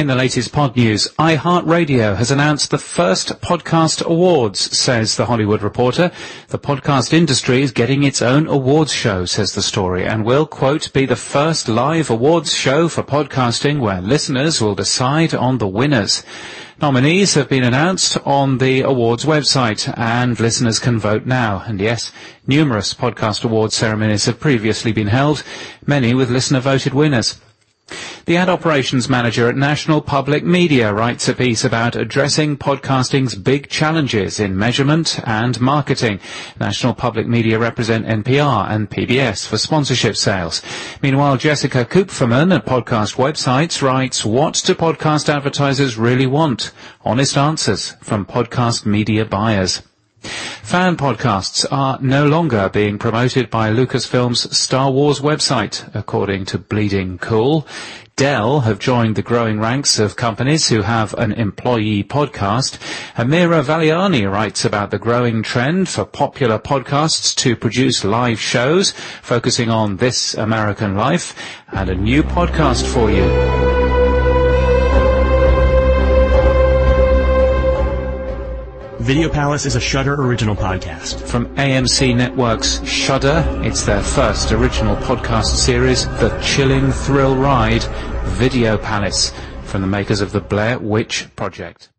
In the latest pod news, iHeartRadio has announced the first podcast awards, says The Hollywood Reporter. The podcast industry is getting its own awards show, says the story, and will, quote, be the first live awards show for podcasting where listeners will decide on the winners. Nominees have been announced on the awards website, and listeners can vote now. And yes, numerous podcast awards ceremonies have previously been held, many with listener-voted winners. The ad operations manager at National Public Media writes a piece about addressing podcasting's big challenges in measurement and marketing. National Public Media represent NPR and PBS for sponsorship sales. Meanwhile, Jessica Kupferman at Podcast Websites writes, what do podcast advertisers really want? Honest answers from podcast media buyers. Fan podcasts are no longer being promoted by Lucasfilm's Star Wars website, according to Bleeding Cool. Dell have joined the growing ranks of companies who have an employee podcast. Amira Valiani writes about the growing trend for popular podcasts to produce live shows focusing on This American Life, and a new podcast for you. Video Palace is a Shudder original podcast. From AMC Network's Shudder, it's their first original podcast series, The Chilling Thrill Ride, Video Palace, from the makers of the Blair Witch Project.